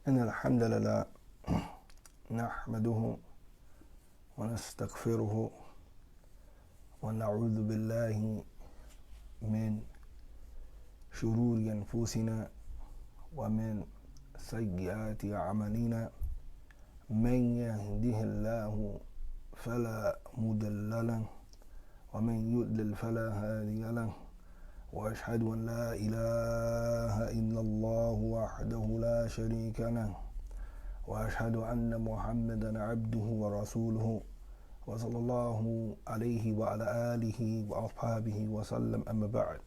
إن الحمد لله نحمده ونستغفره ونعوذ بالله من شرور أنفسنا ومن سيئات أعمالنا. من يهده الله فلا مضل له ومن يضلل فلا هادي له، وأشهد أن لا إله إلا الله وحده لا شريك له، وأشهد أن محمدا عبده ورسوله، وصلى الله عليه وعلى آله وأصحابه وسلم. أما بعد،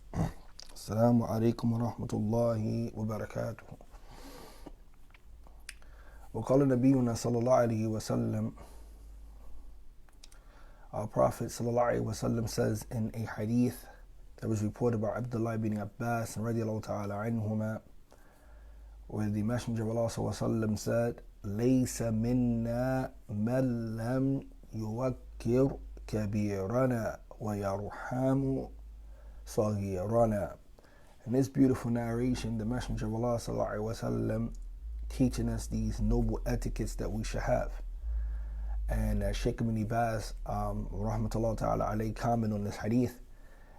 السلام عليكم ورحمة الله وبركاته. وقال نبينا صلى الله عليه وسلم, our Prophet sallallahu alaihi wasallam says in a hadith that was reported by Abdullah ibn Abbas radiallahu ta'ala anhuma, where the Messenger of Allah sallallahu alaihi wasallam said, لَيْسَ مِنَّا مَنْ لَمْ يُوَكِّرْ كَبِيرَنَا وَيَرْحَمُ صَغِيرَنَا. In this beautiful narration, the Messenger of Allah sallallahu alaihi wasallam teaching us these noble etiquettes that we should have. And Shaykh ibn Baz, rahmatullah ta'ala alayhi, comment on this hadith.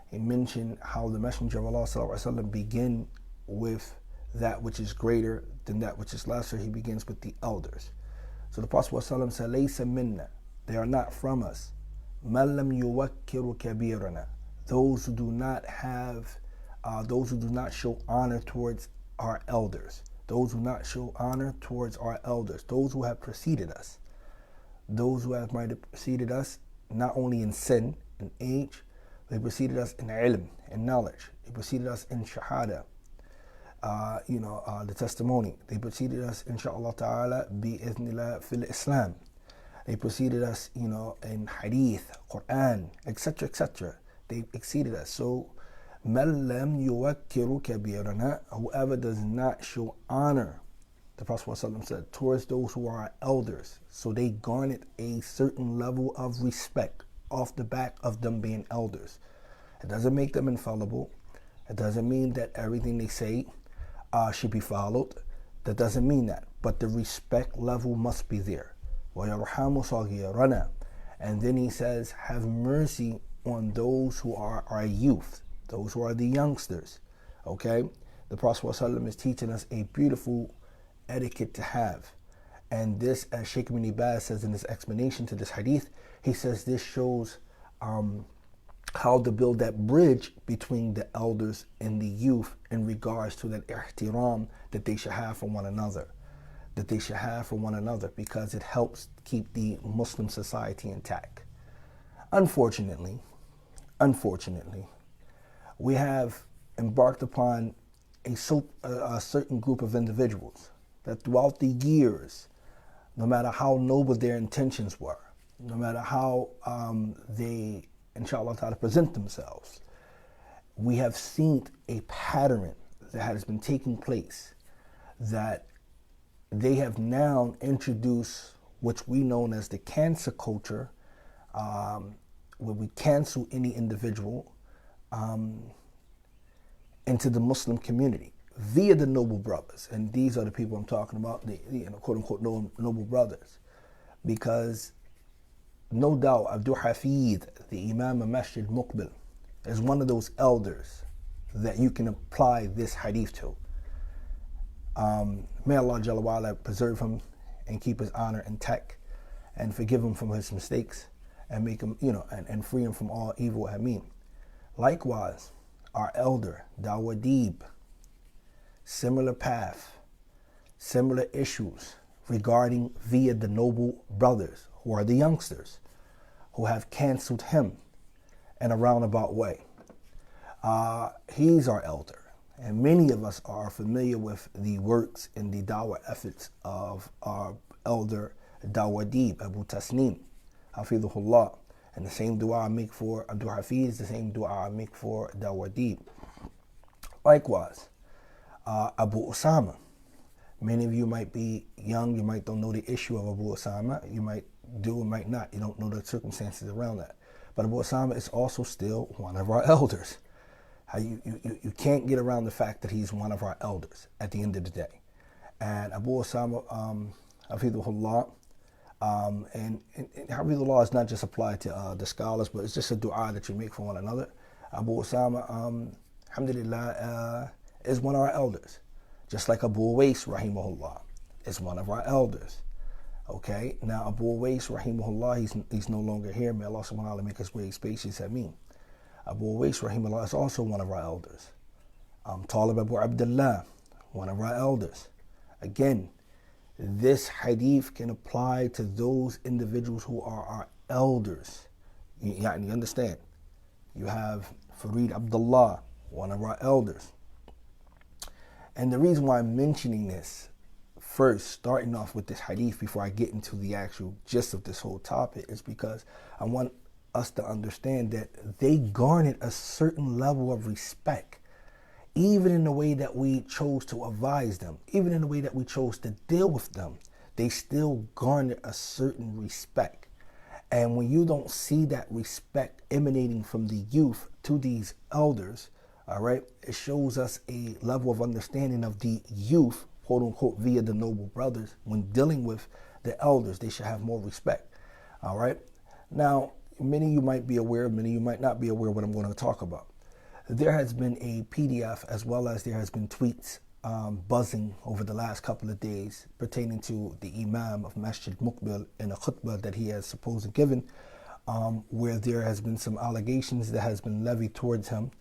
He mentioned how the Messenger of Allah sallallahu alaihi wasallam begin with that which is greater than that which is lesser. He begins with the elders. So the Prophet ﷺ said, "Laysa minna," they are not from us. "Man lam yuwakkiru kabirana," those who do not show honor towards our elders. Those who not show honor towards our elders, those who have preceded us. Those who have preceded us not only in sin, in age, they preceded us in ilm, in knowledge. They preceded us in shahada, the testimony. They preceded us, inshaAllah ta'ala, bi-idhnillah fil Islam. They preceded us, in hadith, Quran, etc., etc. They exceeded us. So, مَنْ لَمْ يُوَكِّرُ كَبِيرَنَا, whoever does not show honor, the Prophet ﷺ said, towards those who are our elders, so they garnered a certain level of respect off the back of them being elders. It doesn't make them infallible. It doesn't mean that everything they say should be followed. That doesn't mean that. But the respect level must be there. وَيَرْحَمُ صَغِيرَنَا. And then he says, have mercy on those who are our youth, those who are the youngsters. Okay? The Prophet ﷺ is teaching us a beautiful etiquette to have. And this, as Shaykh ibn Baz says in his explanation to this hadith, he says this shows how to build that bridge between the elders and the youth in regards to that ihtiram that they should have for one another. Because it helps keep the Muslim society intact. Unfortunately, we have embarked upon a certain group of individuals that throughout the years, no matter how noble their intentions were, no matter how they, inshallah ta'ala, present themselves, we have seen a pattern that has been taking place, that they have now introduced which we know as the cancel culture, where we cancel any individual into the Muslim community via the noble brothers. And these are the people I'm talking about, the quote unquote noble brothers. Because no doubt Abdul Hafid, the Imam of Masjid Muqbil, is one of those elders that you can apply this hadith to. May Allah Jalla wa Ala preserve him and keep his honor intact and forgive him from his mistakes and make him, and free him from all evil. Ameen. Likewise, our elder, Dawadib, similar path, similar issues regarding via the noble brothers, who are the youngsters, who have canceled him in a roundabout way. He's our elder, and many of us are familiar with the works and the dawah efforts of our elder Dawadib, Abu Tasneem, Hafidhullah. And the same dua I make for Abdul Hafiz, the same dua I make for Dawadib. Likewise, Abu Usama. Many of you might be young, you might don't know the issue of Abu Usama. You might do or might not. You don't know the circumstances around that. But Abu Usama is also still one of our elders. You can't get around the fact that he's one of our elders at the end of the day. And Abu Osama, Hafidhullah, and Hafidhullah is not just applied to the scholars, but it's just a dua that you make for one another. Abu Osama, alhamdulillah, is one of our elders. Just like Abu Uwais, rahimahullah, is one of our elders. Okay, now Abu Uwais, rahimahullah, he's no longer here. May Allah subhanahu wa ta'ala make his grave spacious. Ameen. Abu Uwais, rahimahullah, is also one of our elders. Talib Abu Abdullah, one of our elders. Again, this hadith can apply to those individuals who are our elders. You understand? You have Farid Abdullah, one of our elders. And the reason why I'm mentioning this first, starting off with this hadith before I get into the actual gist of this whole topic, is because I want us to understand that they garnered a certain level of respect, even in the way that we chose to advise them, even in the way that we chose to deal with them. They still garnered a certain respect. And when you don't see that respect emanating from the youth to these elders, all right, it shows us a level of understanding of the youth, quote unquote, via the noble brothers. When dealing with the elders, they should have more respect. All right. Now, many of you might be aware, many of you might not be aware of what I'm going to talk about. There has been a PDF, as well as there has been tweets buzzing over the last couple of days pertaining to the Imam of Masjid Muqbil in a khutbah that he has supposedly given, where there has been some allegations that has been levied towards him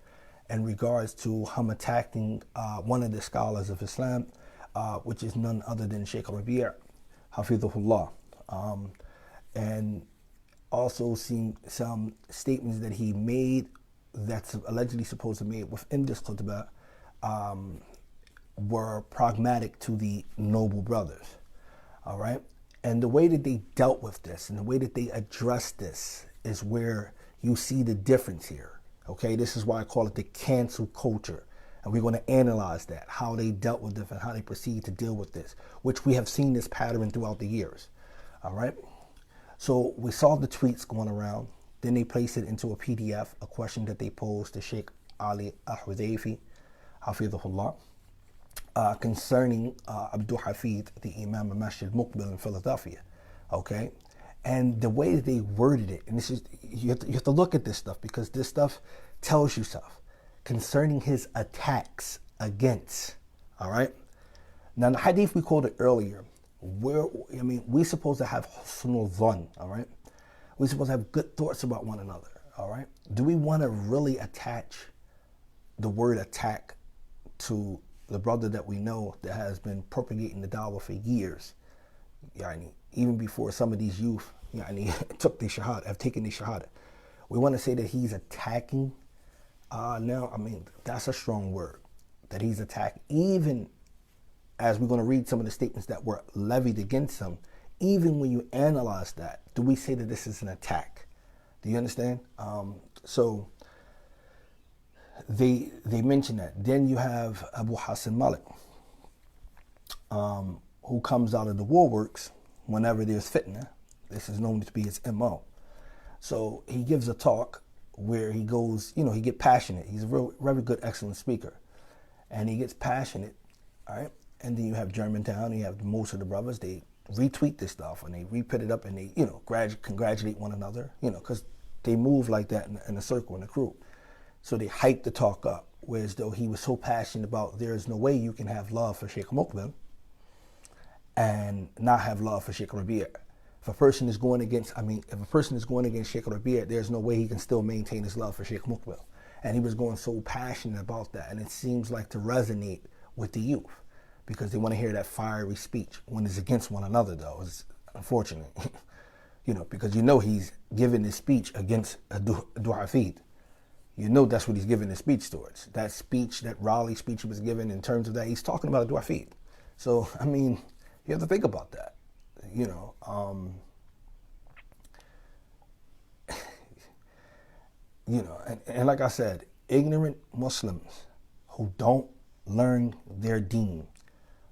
in regards to him attacking one of the scholars of Islam, which is none other than Sheikh Rabi' Hafidhullah, and also seen some statements that he made that's allegedly supposed to be made within this khutbah were pragmatic to the noble brothers. All right. And the way that they dealt with this and the way that they addressed this is where you see the difference here. Okay, this is why I call it the cancel culture. And we're going to analyze that, how they dealt with this and how they proceed to deal with this, which we have seen this pattern throughout the years. All right. So we saw the tweets going around. Then they placed it into a PDF, a question that they posed to Sheikh Ali Al-Hudayfi, Hafidhullah, concerning Abdul Hafid, the Imam of Masjid Muqbil in Philadelphia. Okay. And the way that they worded it, and this is, you have to look at this stuff, because this stuff tells you stuff concerning his attacks against. All right. Now, the hadith we quoted earlier, we're supposed to have husnul dhann. All right. We're supposed to have good thoughts about one another. All right. Do we want to really attach the word attack to the brother that we know that has been propagating the dawah for years? Even before some of these youth took the shahada, have taken the shahada. We want to say that he's attacking. Now, that's a strong word, that he's attacking. Even as we're going to read some of the statements that were levied against him, even when you analyze that, do we say that this is an attack? Do you understand? So they mention that. Then you have Abu Hassan Malik, who comes out of the warworks whenever there's fitna. This is known to be his MO. So he gives a talk where he goes, he gets passionate. He's a very good, excellent speaker. And he gets passionate, all right? And then you have Germantown, you have most of the brothers, they retweet this stuff and they re-put it up and they, congratulate one another, because they move like that in a circle, in a crew. So they hype the talk up, whereas though he was so passionate about there is no way you can have love for Sheikh Muqbil and not have love for Sheikh Rabi'. If a person is going against Sheikh Rabi', there's no way he can still maintain his love for Sheikh Muqbil. And he was going so passionate about that, and it seems like to resonate with the youth, because they want to hear that fiery speech when it's against one another, though. It's unfortunate, because he's giving this speech against Abdul Hafid. That's what he's giving his speech towards. That speech, that Raleigh speech he was given, in terms of that, he's talking about Abdul Hafid. So, you have to think about that, and like I said, ignorant Muslims who don't learn their deen,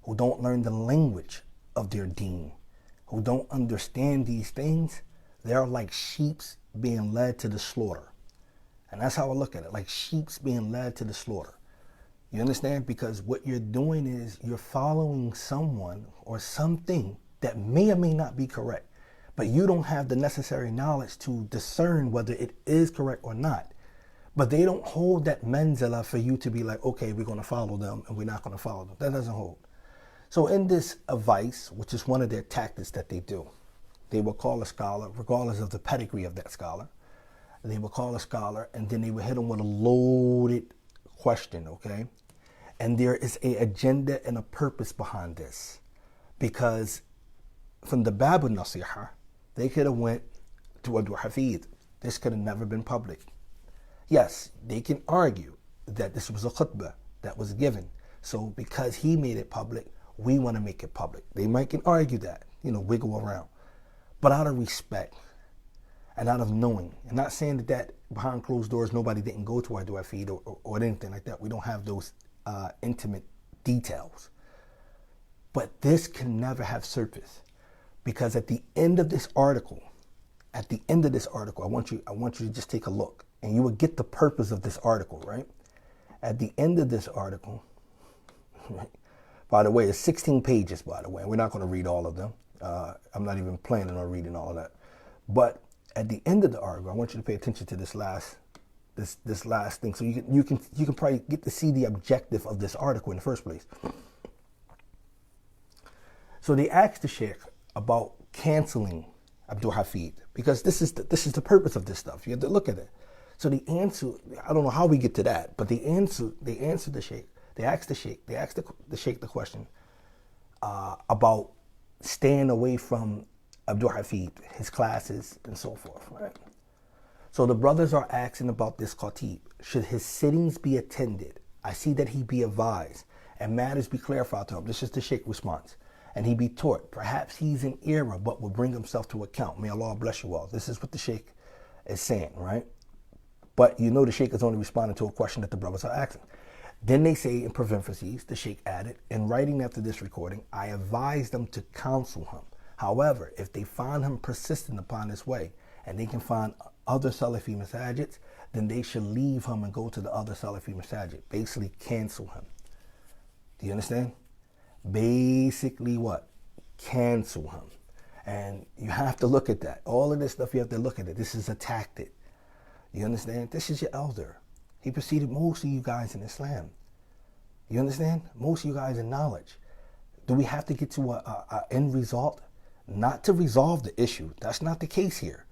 who don't learn the language of their deen, who don't understand these things, they're like sheeps being led to the slaughter. And that's how I look at it, like sheeps being led to the slaughter. You understand? Because what you're doing is you're following someone or something that may or may not be correct, but you don't have the necessary knowledge to discern whether it is correct or not. But they don't hold that manzala for you to be like, okay, we're going to follow them and we're not going to follow them. That doesn't hold. So in this advice, which is one of their tactics that they do, they will call a scholar, regardless of the pedigree of that scholar. They will call a scholar and then they will hit them with a loaded question, okay? And there is an agenda and a purpose behind this. Because from the Bab al-Nasiha, they could have went to Abdul Hafid. This could have never been public. Yes, they can argue that this was a khutbah that was given. So because he made it public, we want to make it public. They might can argue that, wiggle around. But out of respect and out of knowing, and not saying that behind closed doors, nobody didn't go to Abdul Hafid or anything like that. We don't have those intimate details. But this can never have surfaced. Because at the end of this article, I want you to just take a look and you will get the purpose of this article, right? At the end of this article, right? By the way, it's 16 pages, by the way. We're not going to read all of them. I'm not even planning on reading all of that. But at the end of the article, I want you to pay attention to this last thing, so you can probably get to see the objective of this article in the first place. So they asked the Sheikh about canceling Abdul Hafid, because this is the purpose of this stuff. You have to look at it. So the answer, I don't know how we get to that, but they answered the Sheikh. They asked the Sheikh the question about staying away from Abdul Hafid, his classes, and so forth, right? So the brothers are asking about this khatib. Should his sittings be attended? I see that he be advised and matters be clarified to him. This is the Sheikh response. And he be taught. Perhaps he's in error, but will bring himself to account. May Allah bless you all. This is what the Sheikh is saying, right? But the Sheikh is only responding to a question that the brothers are asking. Then they say in parentheses, the Sheikh added, in writing after this recording, I advise them to counsel him. However, if they find him persistent upon his way, and they can find other Salafi masajids, then they should leave him and go to the other Salafi masajid. Basically cancel him. Do you understand? Basically what? Cancel him. And you have to look at that. All of this stuff, you have to look at it. This is a tactic. You understand? This is your elder. He preceded most of you guys in Islam. You understand? Most of you guys in knowledge. Do we have to get to a end result? Not to resolve the issue. That's not the case here.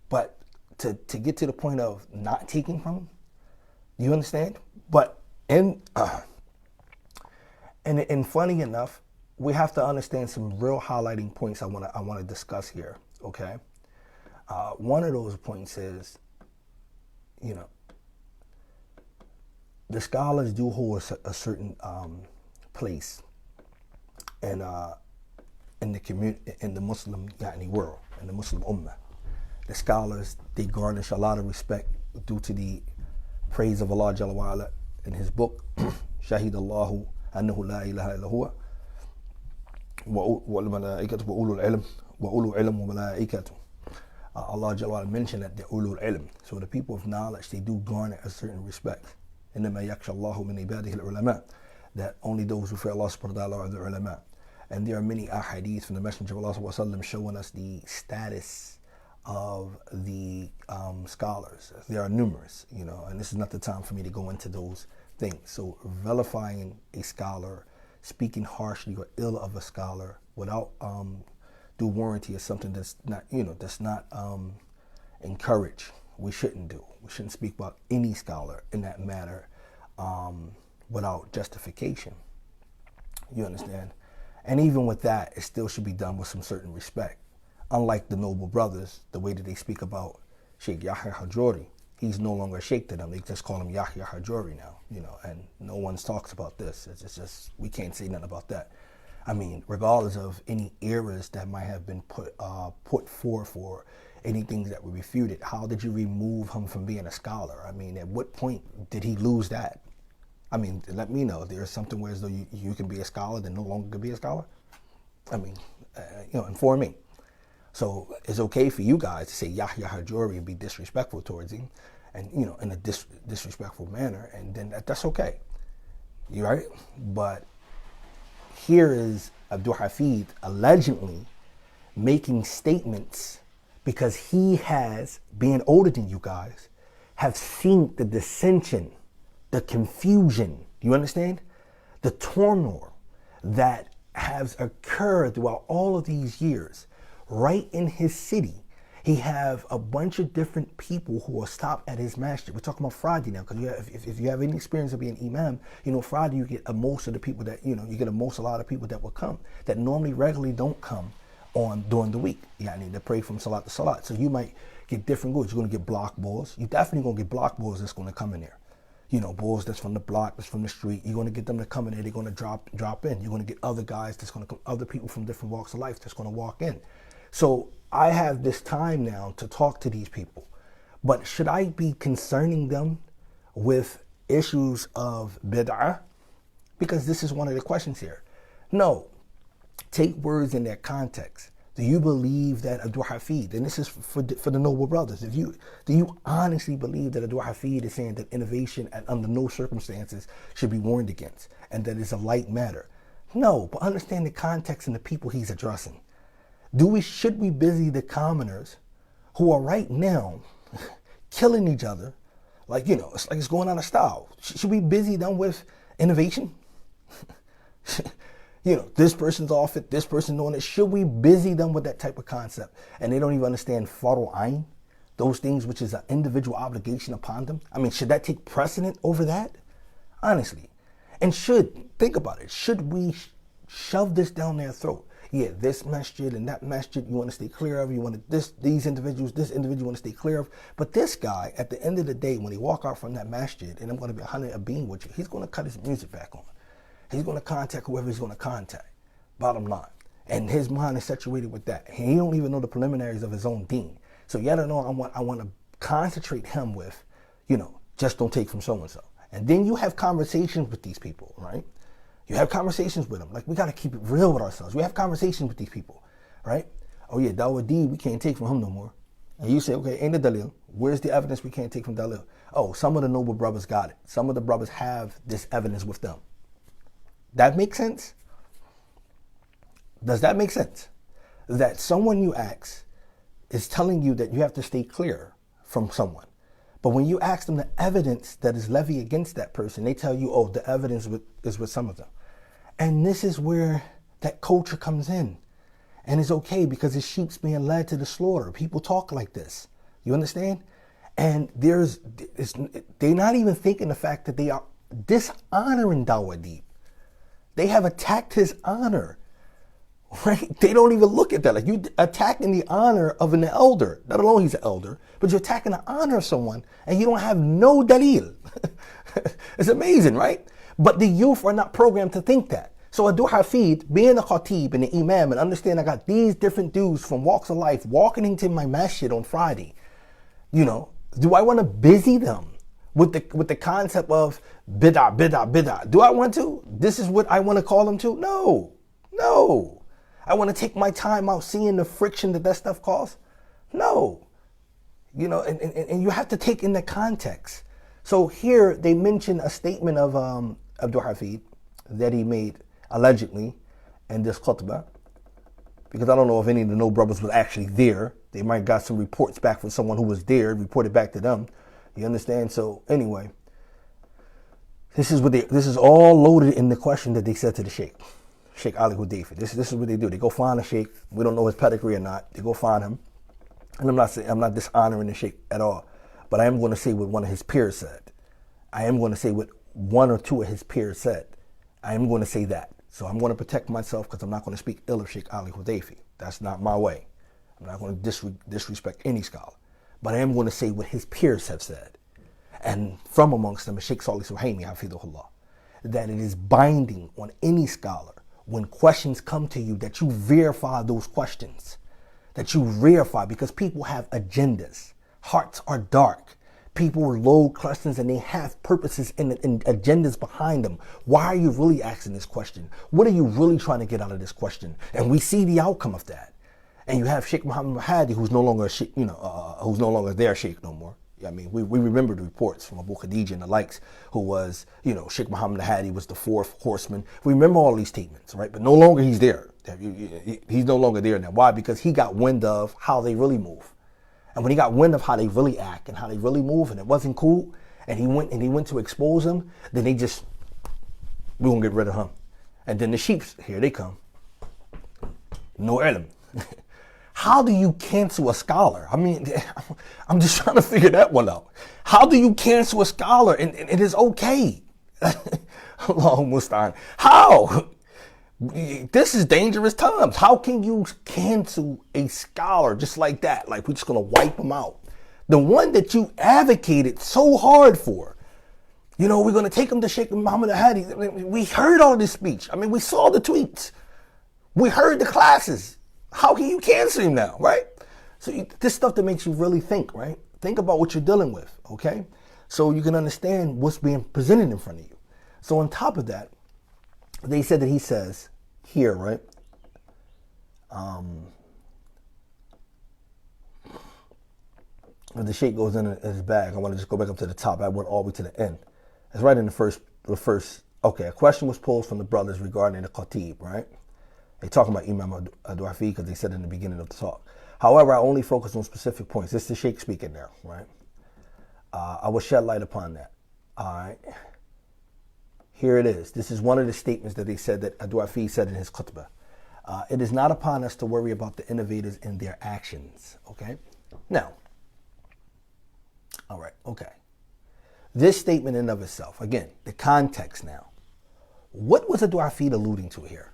But to get to the point of not taking from him. You understand? But and funny enough, we have to understand some real highlighting points I want to discuss here. Okay, one of those points is, the scholars do hold a certain place in the community, in the Muslim world, in the Muslim Ummah. The scholars, they garnish a lot of respect due to the praise of Allah Jalla wa Ala in His book, Shahid Allahu annahu la ilaha illa huwa wal malaikatu wa ulul ilm wa ulul ilm wa malaikatu. Allah Jalla wa Ala mentioned that they're ulul ilm. So the people of knowledge, they do garner a certain respect. إنما يخشى الله من عباده العلماء. That only those who fear Allah subhanahu wa ta'ala are the ulama. And there are many ahadith from the Messenger of Allah sallallahu alaihi wasallam showing us the status of the scholars. There are numerous, and this is not the time for me to go into those things. So vilifying a scholar, speaking harshly or ill of a scholar without due warranty is something that's not, encouraged. We shouldn't do. We shouldn't speak about any scholar in that manner without justification. You understand? And even with that, it still should be done with some certain respect. Unlike the noble brothers, the way that they speak about Sheikh Yahya Hajuri, he's no longer a sheikh to them. They just call him Yahya Hajuri now, and no one talks about this. It's just we can't say nothing about that. I mean, regardless of any errors that might have been put forth or anything that were refuted, how did you remove him from being a scholar? I mean, at what point did he lose that? I mean, let me know. There's something where as though you can be a scholar, then no longer can be a scholar. I mean, inform me. So it's okay for you guys to say Yahya Hajuri and be disrespectful towards him, and in a disrespectful manner, and then that's okay. You right? But here is Abdul Hafid allegedly making statements because he has, being older than you guys, have seen the dissension, the confusion, you understand? The turmoil that has occurred throughout all of these years. Right in his city, he have a bunch of different people who will stop at his masjid. We're talking about Friday now, because if you have any experience of being imam, you know, Friday you get most of the people that, you know, you get a lot of people that will come, that normally regularly don't come on during the week. Yeah, I need to pray from salat to salat. So you might get different groups. You're going to get block boys. You definitely going to get block boys that's going to come in there. You know, boys that's from the block, that's from the street. You're going to get them to come in there. They're going to drop in. You're going to get other guys that's going to come, other people from different walks of life that's going to walk in. So I have this time now to talk to these people. But should I be concerning them with issues of bid'ah? Because this is one of the questions here. No. Take words in their context. Do you believe that Abdul Hafid, and this is for the noble brothers, do you honestly believe that Abdul Hafid is saying that innovation and under no circumstances should be warned against, and that it's a light matter? No, but understand the context and the people he's addressing. Should we busy the commoners who are right now killing each other? Like, you know, it's like it's going out of style. Should we busy them with innovation? You know, this person's off it, this person doing it. Should we busy them with that type of concept? And they don't even understand Fardu Ain, those things which is an individual obligation upon them. I mean, should that take precedent over that? Honestly. And think about it, should we shove this down their throat? Yeah, this masjid and that masjid you want to stay clear of. You want to, this individual you want to stay clear of. But this guy, at the end of the day, when he walk out from that masjid, and I'm going to be 100 a bean with you, he's going to cut his music back on. He's going to contact whoever he's going to contact, bottom line. And his mind is saturated with that. He don't even know the preliminaries of his own deen. So you got to know, I want to concentrate him with, you know, just don't take from so-and-so. And then you have conversations with these people, right? You have conversations with them. Like, we got to keep it real with ourselves. We have conversations with these people, right? Oh yeah, Dawah D, we can't take from him no more. And you say, okay, ain't the dalil. Where's the evidence we can't take from dalil? Oh, some of the noble brothers got it. Some of the brothers have this evidence with them. That makes sense? Does that make sense? That someone you ask is telling you that you have to stay clear from someone. But when you ask them the evidence that is levied against that person, they tell you, oh, the evidence is with some of them. And this is where that culture comes in. And it's okay because it's sheep's being led to the slaughter. People talk like this. You understand? And they're not even thinking the fact that they are dishonoring Dawah Deep. They have attacked his honor, right? They don't even look at that. Like, you attacking the honor of an elder, not alone he's an elder, but you're attacking the honor of someone and you don't have no dalil. It's amazing, right? But the youth are not programmed to think that. So Abdul Hafid, being a khatib and an imam, and understand I got these different dudes from walks of life walking into my masjid on Friday, you know, do I want to busy them with the concept of bid'ah? Do I want to? This is what I want to call them to? No. I want to take my time out seeing the friction that stuff causes? No. You know, and you have to take in the context. So here they mention a statement of Abdul Hafid that he made allegedly in this khutbah, because I don't know if any of the no brothers was actually there. They might got some reports back from someone who was there, reported back to them. You understand? So anyway, this is all loaded in the question that they said to the Sheikh Ali Hudayfi. This is what they do. They go find a sheikh. We don't know his pedigree or not. They go find him. And I'm not dishonoring the sheikh at all. But I am going to say what one of his peers said. I am going to say what one or two of his peers said. I am going to say that. So I'm going to protect myself because I'm not going to speak ill of Sheikh Ali Hudayfi. That's not my way. I'm not going to disrespect any scholar. But I am going to say what his peers have said. And from amongst them is Sheikh Salih Suhaimi, hafidhullah, that it is binding on any scholar when questions come to you that you verify those questions. That you verify, because people have agendas. Hearts are dark. People load questions and they have purposes and agendas behind them. Why are you really asking this question? What are you really trying to get out of this question? And we see the outcome of that. And you have Sheikh Muhammad Mahdi, who's no longer a sheikh, who's no longer their sheikh no more. I mean, we remember the reports from Abu Khadija and the likes, who was, Sheikh Muhammad al-Hadi was the fourth horseman. We remember all these statements, right? But no longer he's there. He's no longer there now. Why? Because he got wind of how they really move. And when he got wind of how they really act and how they really move, and it wasn't cool, and he went to expose them, then we're going to get rid of him. And then the sheeps, here they come. No ilm. How do you cancel a scholar? I mean, I'm just trying to figure that one out. How do you cancel a scholar and it is okay? Allahu Musta'an. How? This is dangerous times. How can you cancel a scholar just like that? Like, we're just going to wipe them out. The one that you advocated so hard for. We're going to take him to Sheikh Muhammad al-Hadi. We heard all this speech. I mean, we saw the tweets. We heard the classes. How can you cancel him now, right? So this stuff that makes you really think, right? Think about what you're dealing with, okay? So you can understand what's being presented in front of you. So on top of that, they said that he says here, right? When the sheikh goes in his bag, I want to just go back up to the top. I went all the way to the end. It's right in the first. Okay, a question was posed from the brothers regarding the Khatib, right? They talking about Imam Ad-Du'afi because they said in the beginning of the talk. However, I only focus on specific points. This is the sheikh speaking now, right? I will shed light upon that. All right. Here it is. This is one of the statements that they said that Ad-Du'afi said in his khutbah. It is not upon us to worry about the innovators and their actions. Okay. Now. All right. Okay. This statement in and of itself, again, the context now. What was Ad-Du'afi alluding to here?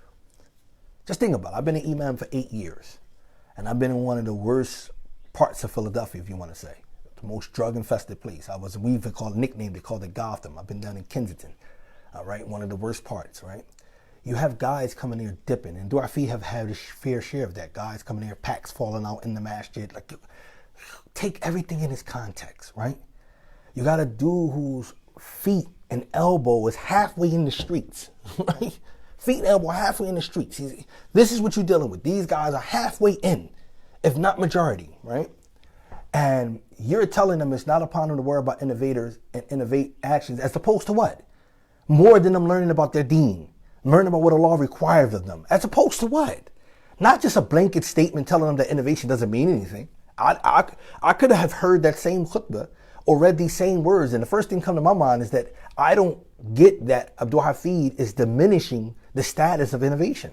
Just think about it. I've been an imam for 8 years. And I've been in one of the worst parts of Philadelphia, if you want to say. The most drug-infested place. We even called a nickname, they called it Gotham. I've been down in Kensington. All right, one of the worst parts, right? You have guys coming there dipping. And Du'afi have had a fair share of that. Guys coming there, packs falling out in the masjid. Like, take everything in its context, right? You got a dude whose feet and elbow is halfway in the streets, right? Feet and elbow halfway in the streets. This is what you're dealing with. These guys are halfway in, if not majority, right? And you're telling them it's not upon them to worry about innovators and innovate actions, as opposed to what? More than them learning about their deen, learning about what Allah requires of them, as opposed to what? Not just a blanket statement telling them that innovation doesn't mean anything. I could have heard that same khutbah or read these same words, and the first thing come to my mind is that I don't get that Abdul-Hafid is diminishing the status of innovation.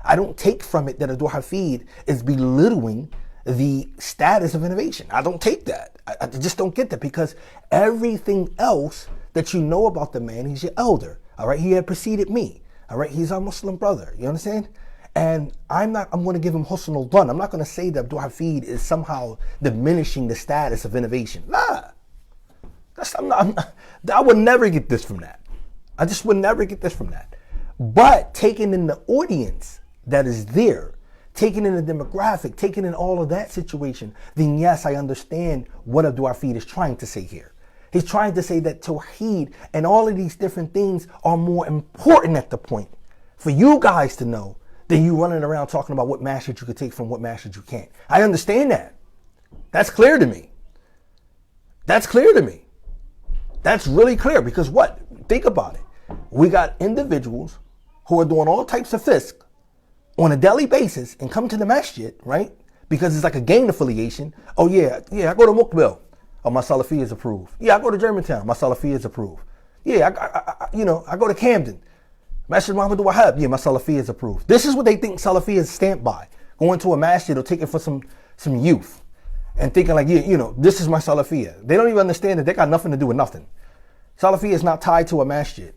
I don't take from it that Abdul-Hafid is belittling the status of innovation. I don't take that. I just don't get that, because everything else that you know about the man, he's your elder. All right, he had preceded me. All right, he's our Muslim brother. You understand? And I'm going to give him husnul dhan. I'm not going to say that Abdul-Hafid is somehow diminishing the status of innovation. Nah. I would never get this from that. I just would never get this from that. But taking in the audience that is there, taking in the demographic, taking in all of that situation, then yes, I understand what Abdul-Hafid is trying to say here. He's trying to say that Tawheed and all of these different things are more important at the point for you guys to know than you running around talking about what masjid you could take from what masjid you can't. I understand that. That's clear to me. That's clear to me. That's really clear, because what? Think about it. We got individuals who are doing all types of fisk on a daily basis and come to the masjid, right? Because it's like a gang affiliation. Oh yeah, I go to Mukbil. Oh, my Salafi is approved. Yeah, I go to Germantown. My Salafi is approved. Yeah, I go to Camden. Masjid Muhammad Wahab. Yeah, my Salafi is approved. This is what they think Salafi is stamped by. Going to a masjid or taking for some youth and thinking like, this is my Salafiyah. They don't even understand that they got nothing to do with nothing. Salafiyah is not tied to a masjid.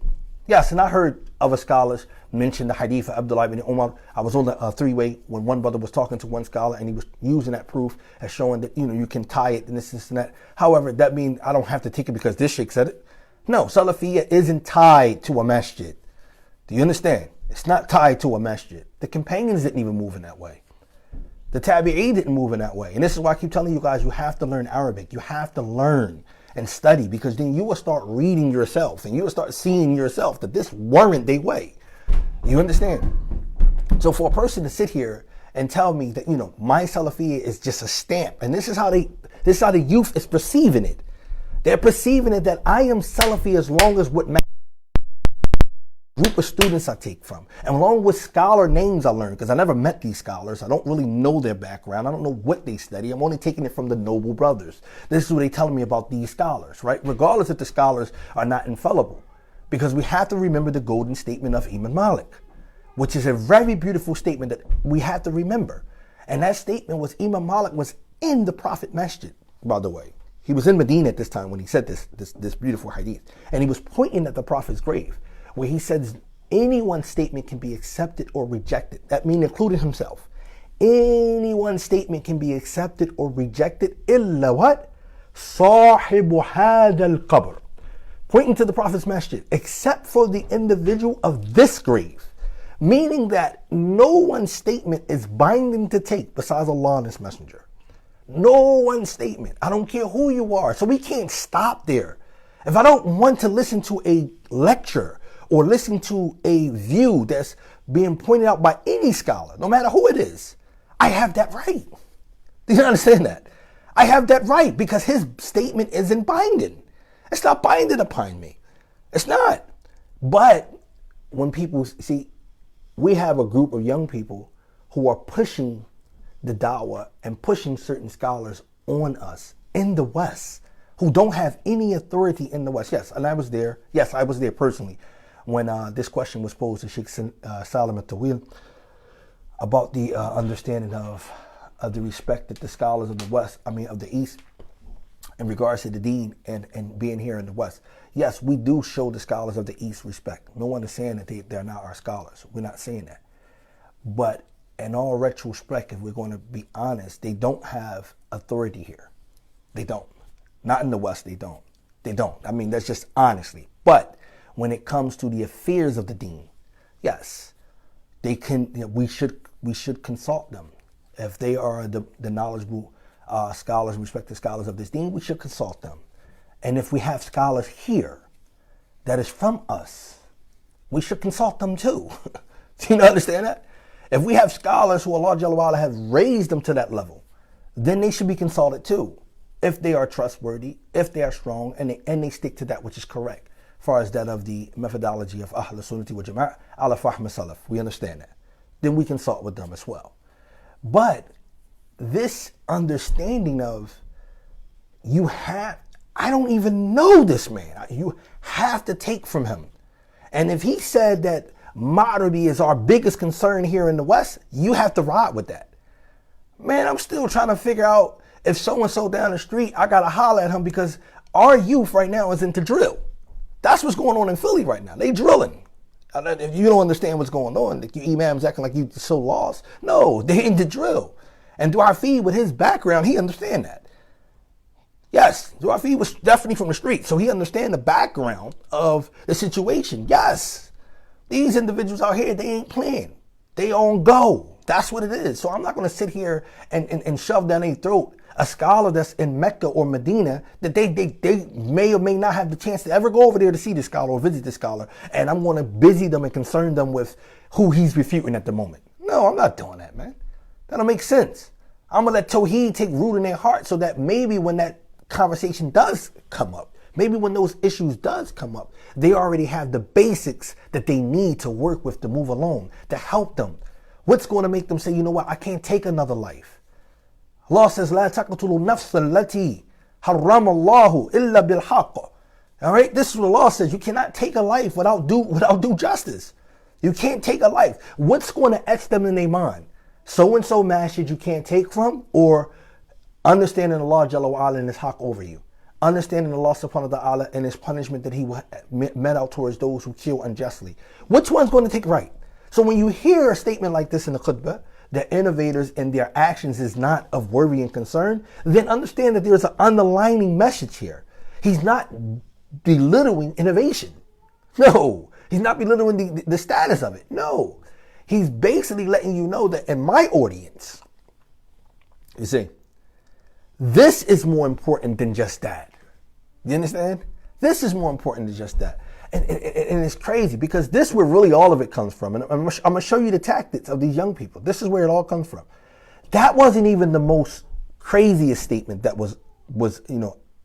Yes, and I heard other scholars mention the hadith of Abdullah ibn Umar. I was on a three-way when one brother was talking to one scholar and he was using that proof as showing that, you can tie it and this and that. However, that means I don't have to take it because this sheikh said it. No, Salafiyah isn't tied to a masjid. Do you understand? It's not tied to a masjid. The companions didn't even move in that way. The Tabi'i didn't move in that way. And this is why I keep telling you guys, you have to learn Arabic. You have to learn and study, because then you will start reading yourself and you will start seeing yourself that this weren't their way. You understand? So for a person to sit here and tell me that, my Salafiyya is just a stamp, and this is how the youth is perceiving it. They're perceiving it that I am Salafi as long as what group of students I take from, and along with scholar names I learned, because I never met these scholars. I don't really know their background. I don't know what they study. I'm only taking it from the noble brothers. This is what they telling me about these scholars, right? Regardless if the scholars are not infallible, because we have to remember the golden statement of Imam Malik, which is a very beautiful statement that we have to remember. And that statement was Imam Malik was in the Prophet Masjid, by the way. He was in Medina at this time when he said this beautiful hadith. And he was pointing at the Prophet's grave, where he says anyone's statement can be accepted or rejected. That means including himself. Anyone's statement can be accepted or rejected. Illa what? صاحب هذا القبر. Pointing to the Prophet's masjid, except for the individual of this grave. Meaning that no one's statement is binding to take besides Allah and His Messenger. No one's statement. I don't care who you are. So we can't stop there. If I don't want to listen to a lecture or listen to a view that's being pointed out by any scholar, no matter who it is, I have that right. Do you understand that? I have that right because his statement isn't binding. It's not binding upon me. It's not. But when people see, we have a group of young people who are pushing the da'wah and pushing certain scholars on us in the West who don't have any authority in the West. Yes, and I was there. Yes, I was there personally when this question was posed to Sheikh Salim al-Tawil about the understanding of the respect that the scholars of the West, of the East, in regards to the deen and being here in the West. Yes, we do show the scholars of the East respect. No one is saying that they're not our scholars. We're not saying that. But in all retrospect, if we're going to be honest, they don't have authority here. They don't. Not in the West, they don't. They don't. That's just honestly. But when it comes to the affairs of the deen, yes, they can. We should consult them. If they are the knowledgeable scholars, respected scholars of this deen, we should consult them. And if we have scholars here that is from us, we should consult them too. Do you understand that? If we have scholars who Allah Jalla wa'ala have raised them to that level, then they should be consulted too. If they are trustworthy, if they are strong, and they stick to that which is correct, as far as that of the methodology of Ahl Sunnati wa Jama'ah, ala fahm salaf. We understand that. Then we consult with them as well. But this understanding of I don't even know this man. You have to take from him. And if he said that Ma'ribi is our biggest concern here in the West, you have to ride with that. Man, I'm still trying to figure out if so-and-so down the street, I got to holler at him because our youth right now is into drill. That's what's going on in Philly right now. They drilling. If you don't understand what's going on, like you imams acting like you so lost. No, they into drill. And Du'afi, with his background, he understand that. Yes, Du'afi was definitely from the street, so he understand the background of the situation. Yes, these individuals out here, they ain't playing. They on go. That's what it is. So I'm not going to sit here and shove down their throat a scholar that's in Mecca or Medina that they may or may not have the chance to ever go over there to see the scholar or visit the scholar, and I'm going to busy them and concern them with who he's refuting at the moment. No, I'm not doing that, man. That don't make sense. I'm going to let Tawheed take root in their heart so that maybe when that conversation does come up, maybe when those issues does come up, they already have the basics that they need to work with to move along, to help them. What's going to make them say, you know what, I can't take another life? Allah says, لا تقتلوا النفس التي حرم الله إلا بالحق. All right, this is what Allah says. You cannot take a life without due justice. You can't take a life. What's going to etch them in their mind? So-and-so masjid you can't take from, or understanding Allah Jalla wa'ala and His haqq over you. Understanding Allah subhanahu wa ta'ala and His punishment that He met out towards those who kill unjustly. Which one's going to take right? So when you hear a statement like this in the khutbah, that innovators and their actions is not of worry and concern, then understand that there's an underlining message here. He's not belittling innovation. No, he's not belittling the status of it. No, he's basically letting you know that in my audience, you see, this is more important than just that. You understand? This is more important than just that. And it's crazy because this is where really all of it comes from. And I'm going to show you the tactics of these young people. This is where it all comes from. That wasn't even the most craziest statement that was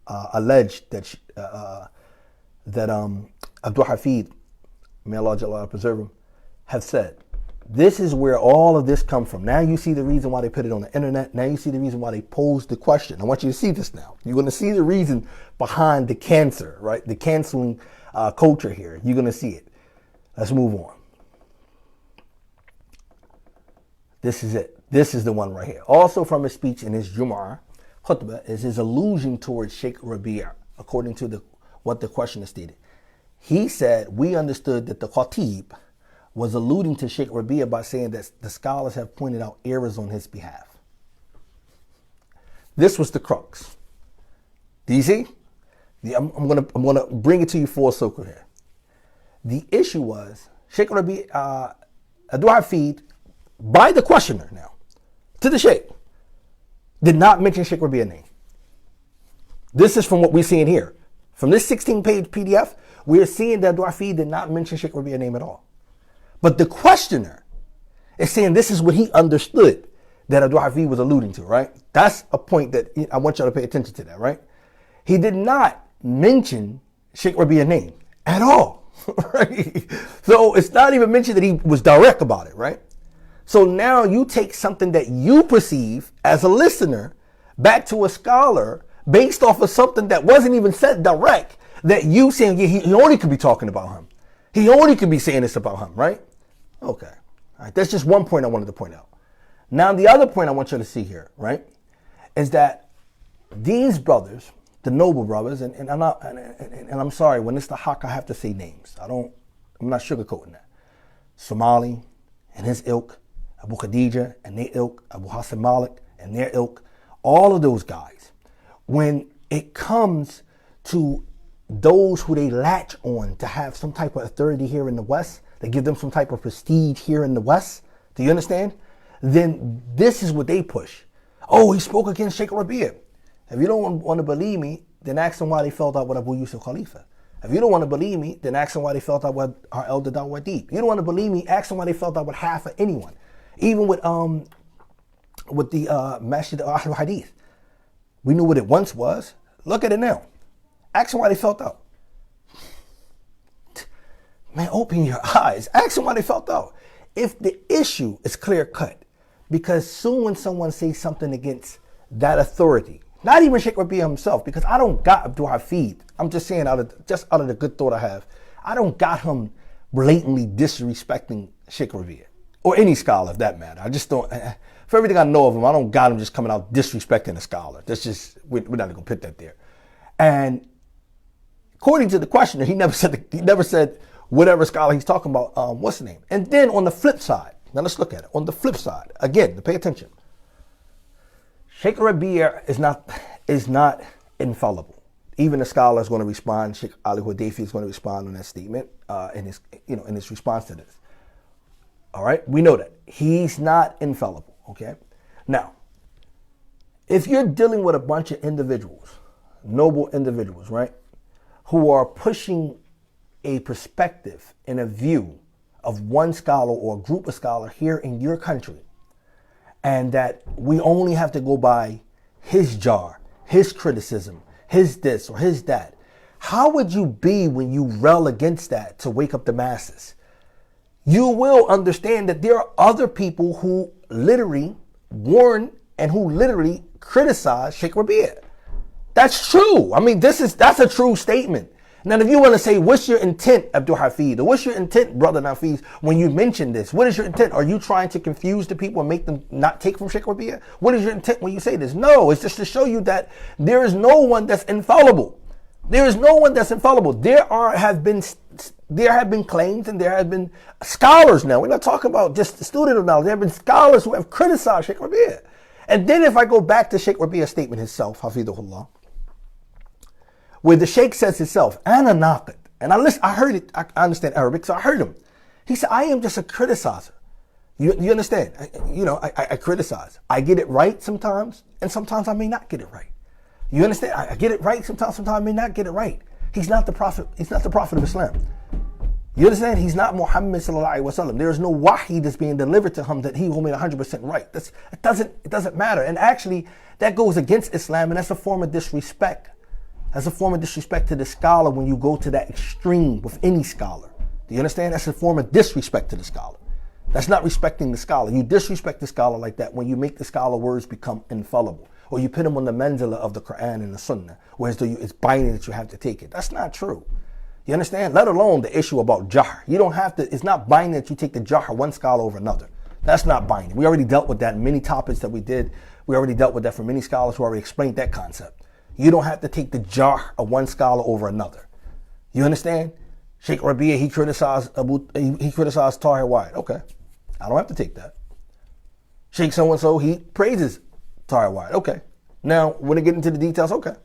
alleged that that Abdul Hafid, may Allah Jalla preserve him, have said. This is where all of this come from. Now you see the reason why they put it on the internet. Now you see the reason why they posed the question. I want you to see this now. You're going to see the reason behind the cancer, right? The canceling culture here. You're going to see it. Let's move on. This is it. This is the one right here. Also from his speech in his Jumu'ah khutbah is his allusion towards Sheikh Rabi', according to what the questioner stated. He said, we understood that the Khatib was alluding to Sheikh Rabi' by saying that the scholars have pointed out errors on his behalf. This was the crux. Do you see? I'm gonna bring it to you full circle here. The issue was Sheikh Rabi' Abdul Hafid, by the questioner now, to the Sheikh, did not mention Sheikh Rabi'ah's name. This is from what we're seeing here. From this 16-page PDF, we're seeing that Abdul Hafid did not mention Sheikh Rabi'ah's name at all. But the questioner is saying this is what he understood that Abdul Hafid was alluding to, right? That's a point that I want y'all to pay attention to that, right? He did not mention Sheikh Rabi'ah's name at all, right? So it's not even mentioned that he was direct about it, right? So now you take something that you perceive as a listener back to a scholar based off of something that wasn't even said direct, that you saying, yeah, he only could be talking about him. He only could be saying this about him, right? Okay. All right. That's just one point I wanted to point out. Now, the other point I want you to see here, right, is that these brothers, the noble brothers, and I'm sorry, when it's the haqq, I have to say names. I'm not sugarcoating that. Somali and his ilk, Abu Khadija and their ilk, Abu Hassan Malik and their ilk, all of those guys, when it comes to those who they latch on to have some type of authority here in the West, they give them some type of prestige here in the West, do you understand? Then this is what they push. Oh, he spoke against Sheikh Rabi'. If you don't want to believe me, then ask them why they felt out with Abu Yusuf Khalifa. If you don't want to believe me, then ask them why they felt out with our elder Dawah Deep. You don't want to believe me, ask them why they felt out with half of anyone. Even with the Masjid al Hadith. We knew what it once was. Look at it now. Ask them why they felt out. Man, open your eyes. Ask them why they felt out. If the issue is clear cut, because soon when someone says something against that authority, not even Sheikh Rabi' himself, because I don't got Abdul Hafid. I'm just saying out of the good thought I have, I don't got him blatantly disrespecting Sheikh Rabi' or any scholar of that matter. I just don't. For everything I know of him, I don't got him just coming out disrespecting a scholar. That's just, we're not gonna put that there. And according to the questioner, he never said whatever scholar he's talking about, what's the name? And then on the flip side, now let's look at it. On the flip side, again, to pay attention. Sheikh Rabi' is not infallible. Even the scholar is going to respond. Sheikh Ali Hudayfi is going to respond on that statement in his response to this. All right, we know that he's not infallible. Okay, now if you're dealing with a bunch of individuals, noble individuals, right, who are pushing a perspective and a view of one scholar or a group of scholars here in your country, and that we only have to go by his jar, his criticism, his this or his that, how would you be when you rail against that to wake up the masses? You will understand that there are other people who literally warn and who literally criticize Sheikh Rabi'. That's true. I mean, that's a true statement. Now, if you want to say, what's your intent, Abdul Hafid, or what's your intent, Brother Nafiz, when you mention this? What is your intent? Are you trying to confuse the people and make them not take from Sheikh Rabi'? What is your intent when you say this? No, it's just to show you that there is no one that's infallible. There is no one that's infallible. There have been claims and there have been scholars now. We're not talking about just the student of knowledge. There have been scholars who have criticized Sheikh Rabi'. And then if I go back to Sheikh Rabi'ah's statement himself, Hafidhullah, where the Sheikh says himself, Ana naqid. And I heard it, I understand Arabic, so I heard him. He said, I am just a criticizer. You understand? I criticize. I get it right sometimes, and sometimes I may not get it right. You understand? I get it right sometimes I may not get it right. He's not the prophet. He's not the prophet of Islam. You understand? He's not Muhammad sallallahu alaihi wasallam. There is no wahi that's being delivered to him that he will be 100% right. It doesn't matter. And actually, that goes against Islam, and that's a form of disrespect That's a form of disrespect to the scholar when you go to that extreme with any scholar. Do you understand? That's a form of disrespect to the scholar. That's not respecting the scholar. You disrespect the scholar like that when you make the scholar words become infallible, or you put them on the manzila of the Quran and the Sunnah, whereas it's binding that you have to take it. That's not true. You understand? Let alone the issue about jahr. You don't have to, it's not binding that you take the jahr one scholar over another. That's not binding. We already dealt with that in many topics that we did. We already dealt with that for many scholars who already explained that concept. You don't have to take the jahr of one scholar over another. You understand? Sheikh Rabi'a, he criticized Tahir Wyatt. Okay, I don't have to take that. Sheikh so-and-so, he praises Tahir Wyatt. Okay, now when I get into the details, okay.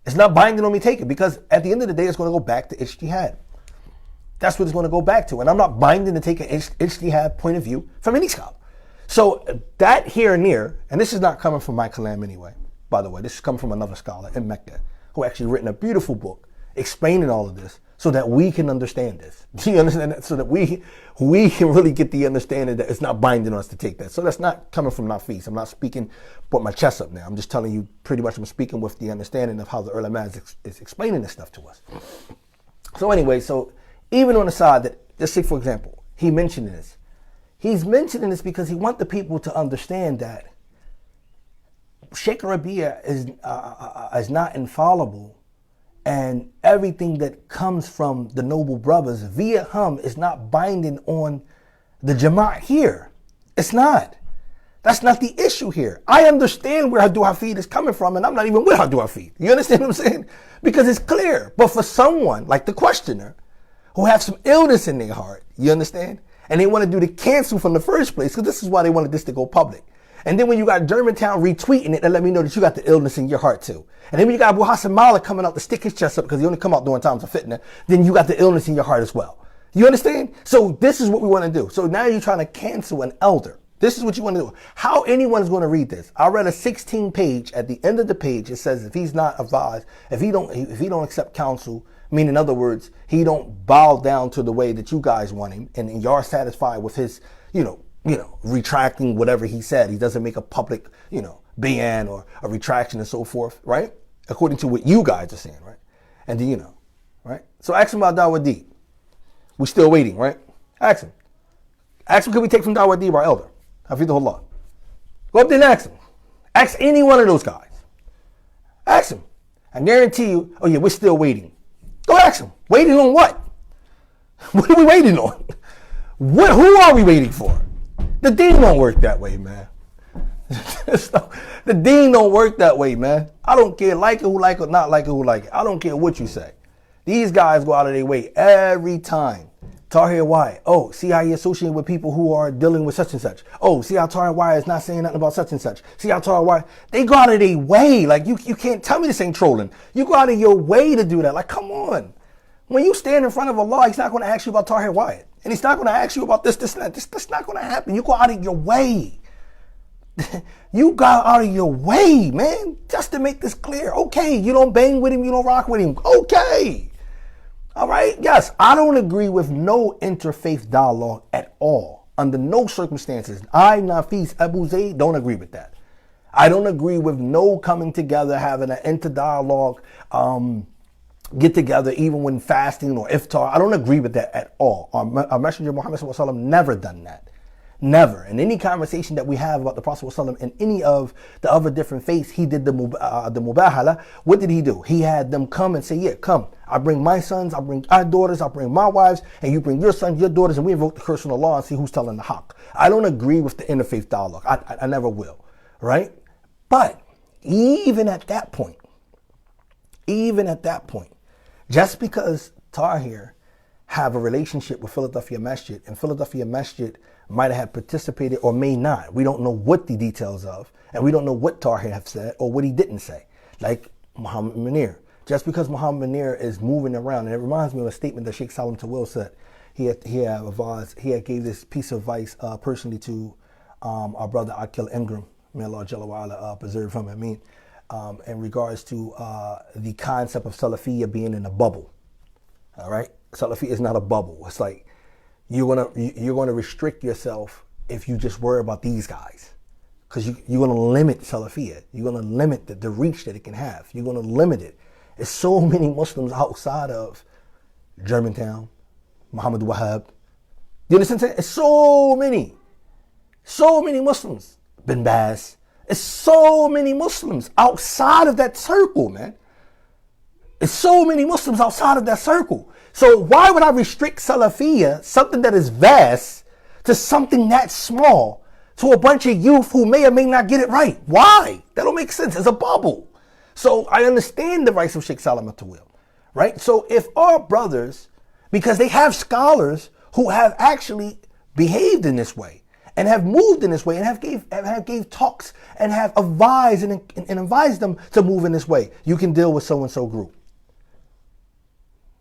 It's not binding on me take it, because at the end of the day, it's going to go back to ijtihad. That's what it's going to go back to. And I'm not binding to take an ijtihad point of view from any scholar. So that here and there, and this is not coming from my kalam anyway, by the way, this is coming from another scholar in Mecca who actually written a beautiful book explaining all of this so that we can understand this. Do you understand that? So that we can really get the understanding that it's not binding on us to take that. So that's not coming from Nafis. I'm not speaking, put my chest up now. I'm just telling you pretty much I'm speaking with the understanding of how the ulama is explaining this stuff to us. So anyway, so even on the side that, let's say for example, he mentioned this. He's mentioning this because he wants the people to understand that Sheikh Rabi'a is not infallible, and everything that comes from the noble brothers via him is not binding on the Jama'at here. It's not. That's not the issue here. I understand where Hadou Hafid is coming from, and I'm not even with Hadou Hafid. You understand what I'm saying? Because it's clear. But for someone like the questioner who have some illness in their heart, you understand? And they want to do the cancel from the first place, because this is why they wanted this to go public. And then when you got Germantown retweeting it, that let me know that you got the illness in your heart too. And then when you got Abu Hassan Malik coming out to stick his chest up because he only come out during times of fitna, then you got the illness in your heart as well. You understand? So this is what we want to do. So now you're trying to cancel an elder. This is what you want to do. How anyone is going to read this? I read a 16 page. At the end of the page, it says if he's not advised, if he don't accept counsel, meaning in other words, he don't bow down to the way that you guys want him, and you're satisfied with his, retracting whatever he said. He doesn't make a public, bayan or a retraction and so forth, right? According to what you guys are saying, right? And then, right? So ask him about Dawadi. We're still waiting, right? Ask him. Ask him, could we take from Dawadi our elder? Hafidhullah. Go up there and ask him. Ask any one of those guys. Ask him. I guarantee you, oh yeah, we're still waiting. Go ask him. Waiting on what? What are we waiting on? Who are we waiting for? The deen don't work that way, man. The deen don't work that way, man. I don't care, like it who like it, not like it who like it. I don't care what you say. These guys go out of their way every time. Tahir Wyatt. Oh, see how he associated with people who are dealing with such and such. Oh, see how Tahir Wyatt is not saying nothing about such and such. See how Tahir Wyatt, they go out of their way. Like you can't tell me this ain't trolling. You go out of your way to do that. Like, come on. When you stand in front of Allah, he's not going to ask you about Tahir Wyatt. And he's not going to ask you about this, that. That's not going to happen. You go out of your way. You got out of your way, man, just to make this clear. Okay, you don't bang with him, you don't rock with him. Okay. All right, yes, I don't agree with no interfaith dialogue at all, under no circumstances. I, Nafis Abu Zayd, don't agree with that. I don't agree with no coming together, having an inter-dialogue, get together, even when fasting or iftar. I don't agree with that at all. Our Messenger Muhammad SAW never done that. Never. In any conversation that we have about the Prophet ﷺ and any of the other different faiths, he did the mubahala. What did he do? He had them come and say, yeah, come. I bring my sons, I bring our daughters, I bring my wives, and you bring your sons, your daughters, and we invoke the curse on Allah and see who's telling the haqq. I don't agree with the interfaith dialogue. I never will. Right? But even at that point, just because Tahir have a relationship with Philadelphia Masjid, and Philadelphia Masjid might have participated or may not. We don't know what the details of, and we don't know what Tahir have said or what he didn't say. Like Muhammad Munir. Just because Muhammad Munir is moving around, and it reminds me of a statement that Sheikh Salim Tawil said. He had gave this piece of advice personally to our brother Akil Ingram. May Allah Jalla wa Ala preserve him. In regards to the concept of Salafiyya being in a bubble. All right, Salafiyya is not a bubble. It's like you're gonna restrict yourself if you just worry about these guys, because you're gonna limit Salafiyya. You're gonna limit the reach that it can have. You're gonna limit it There's so many Muslims outside of Germantown, Muhammad Wahab. You understand what I'm saying? It's so many. So many Muslims. Bin Baz. It's so many Muslims outside of that circle, man. It's so many Muslims outside of that circle. So why would I restrict Salafiyya, something that is vast, to something that small, to a bunch of youth who may or may not get it right? Why? That don't make sense. It's a bubble. So I understand the rights of Sheikh Salim At-Tawil, right? So if our brothers, because they have scholars who have actually behaved in this way and have moved in this way and have gave talks and have advised and advised them to move in this way, you can deal with so-and-so group.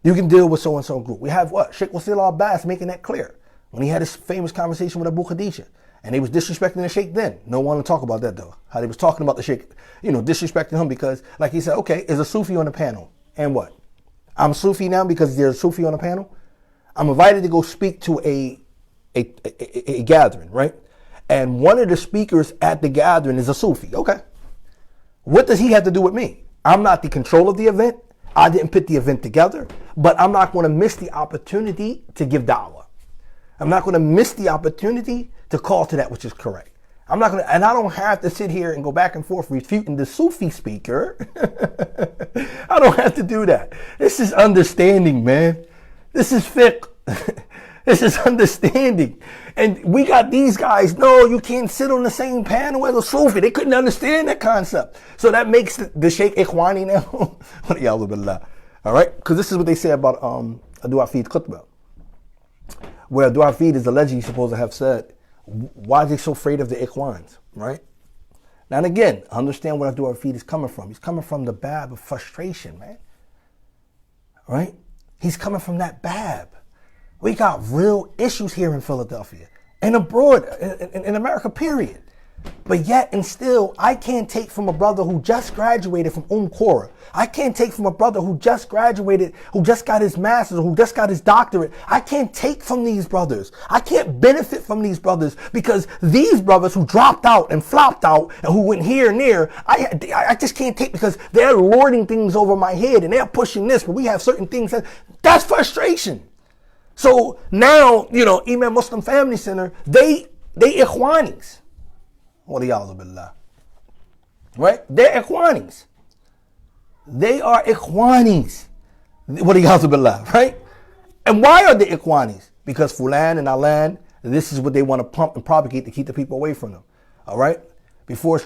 You can deal with so-and-so group. We have what? Sheikh Wasil Abbas making that clear when he had his famous conversation with Abu Khadija. And they was disrespecting the Sheikh then. No one to talk about that though. How they was talking about the Sheikh, disrespecting him because, like he said, okay, is a Sufi on the panel. And what? I'm Sufi now because there's a Sufi on the panel? I'm invited to go speak to a gathering, right? And one of the speakers at the gathering is a Sufi. Okay. What does he have to do with me? I'm not the control of the event. I didn't put the event together, but I'm not going to miss the opportunity to give da'wah. I'm not going to miss the opportunity to call to that which is correct. I'm not going to, and I don't have to sit here and go back and forth refuting the Sufi speaker. I don't have to do that. This is understanding, man. This is fiqh. This is understanding. And we got these guys, no, you can't sit on the same panel as a Sufi. They couldn't understand that concept. So that makes the Sheikh Ikhwani now. All right? Because this is what they say about Adu Hafid Khutbah. Where Adu Hafid is allegedly supposed to have said, why are they so afraid of the Ikhwans? Right? Now and again, understand where Adu Hafid is coming from. He's coming from the bab of frustration, man. Right? He's coming from that bab. We got real issues here in Philadelphia and abroad, in America, period. But yet and still, I can't take from a brother who just graduated from Qura. I can't take from a brother who just graduated, who just got his master's, who just got his doctorate. I can't take from these brothers. I can't benefit from these brothers because these brothers who dropped out and flopped out and who went here and there, I just can't take because they're lording things over my head and they're pushing this, but we have certain things that's frustration. So now, Imam Muslim Family Center, they Ikhwanis. Waliyadu billah. Right? They're Ikhwanis. They are Ikhwanis. Waliyadu billah. Right? And why are they Ikhwanis? Because Fulan and Alan, this is what they want to pump and propagate to keep the people away from them. All right? Before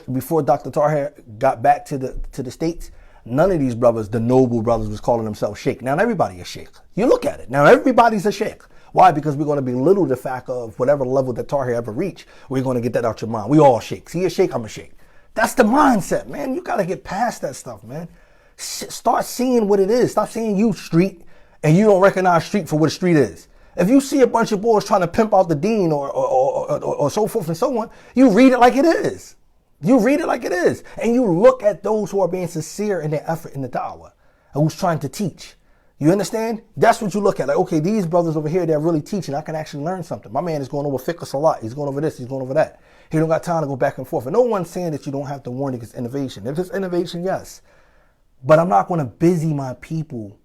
Dr. Tahir got back to the States, none of these brothers, the noble brothers, was calling themselves sheikh. Now everybody is sheikh. You look at it. Now everybody's a sheikh. Why? Because we're going to belittle the fact of whatever level that Tahir ever reach. We're going to get that out your mind. We all sheikhs. He a sheikh, I'm a sheikh. That's the mindset, man. You got to get past that stuff, man. Start seeing what it is. Stop seeing you street and you don't recognize street for what a street is. If you see a bunch of boys trying to pimp out the deen or so forth and so on, you read it like it is. You read it like it is. And you look at those who are being sincere in their effort in the da'wah and who's trying to teach. You understand? That's what you look at. Like, okay, these brothers over here, they're really teaching. I can actually learn something. My man is going over fiqh salat. He's going over this. He's going over that. He don't got time to go back and forth. And no one's saying that you don't have to warn against innovation. If it's innovation, yes. But I'm not going to busy my people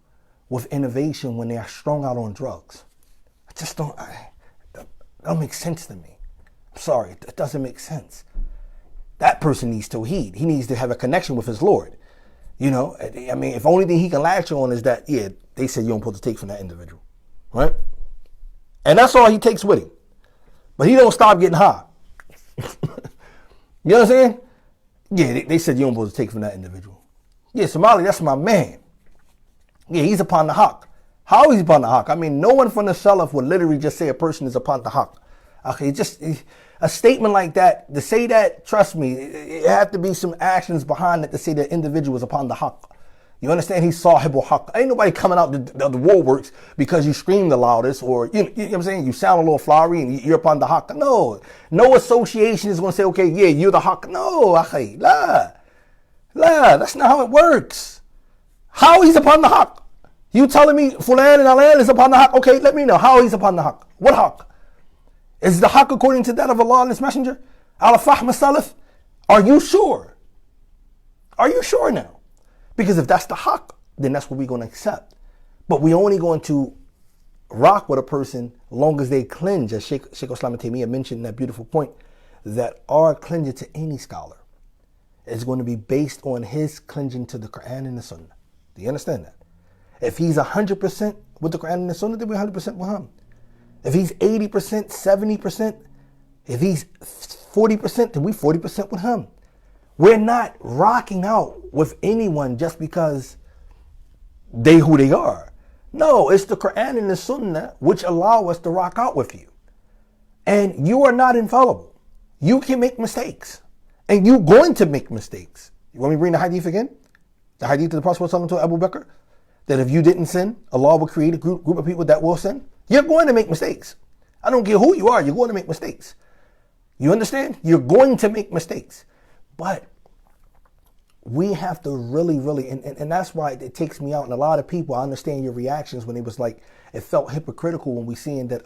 with innovation when they are strung out on drugs. I just don't, that don't make sense to me. I'm sorry. It doesn't make sense. That person needs tawheed. He needs to have a connection with his Lord. I mean, if only thing he can latch on is that, they said you don't supposed to take from that individual. Right? And that's all he takes with him. But he don't stop getting high. You know what I'm saying? Yeah, they said you don't supposed to take from that individual. Yeah, Somali, that's my man. Yeah, he's upon the haqq. How he's upon the haqq? I mean, no one from the Salaf would literally just say a person is upon the haqq. Okay, just a statement like that, to say that, trust me, it have to be some actions behind it to say that individual is upon the haqq. You understand? He's sahibul haqq. Ain't nobody coming out the woodworks because you scream the loudest or, you know what I'm saying? You sound a little flowery and you're upon the haqq. No association is going to say, okay, yeah, you're the haqq. No, akhi, la, that's not how it works. How he's upon the haqq? You telling me Fulan and Alan is upon the haqq? Okay, let me know how he's upon the haqq. What haqq? Is the haqq according to that of Allah and His Messenger? Ala fahm salaf? Are you sure? Are you sure now? Because if that's the haqq, then that's what we're going to accept. But we're only going to rock with a person long as they cleanse, as Sheikh Islam Taymiyyah mentioned in that beautiful point, that our cleansing to any scholar is going to be based on his cleansing to the Quran and the Sunnah. Do you understand that? If he's 100% with the Quran and the Sunnah, then we're 100% with him. If he's 80%, 70%, if he's 40%, then we're 40% with him. We're not rocking out with anyone just because they who they are. No, it's the Quran and the Sunnah which allow us to rock out with you. And you are not infallible. You can make mistakes. And you're going to make mistakes. You want me to bring the hadith again? The hadith of the Prophet ﷺ to Abu Bakr? That if you didn't sin, Allah will create a group of people that will sin. You're going to make mistakes. I don't care who you are, you're going to make mistakes. You understand? You're going to make mistakes. But we have to really, and that's why it takes me out. And a lot of people, I understand your reactions when it was like, it felt hypocritical when we seeing that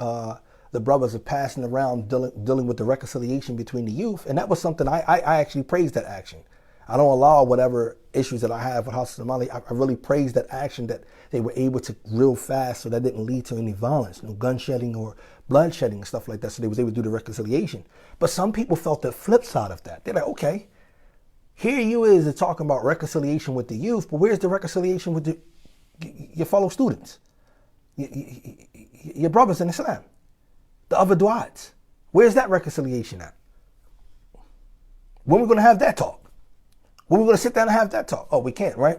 the brothers are passing around dealing with the reconciliation between the youth. And that was something I actually praised that action. I don't allow whatever issues that I have with House of Somali. I really praise that action that they were able to real fast, so that didn't lead to any violence, no gun shedding or blood shedding and stuff like that. So they was able to do the reconciliation. But some people felt the flip side of that. They're like, okay, here you is talking about reconciliation with the youth, but where's the reconciliation with your fellow students, your brothers in Islam, the other du'ats? Where's that reconciliation at? When are we going to have that talk? When are we going to sit down and have that talk? Oh, we can't, right?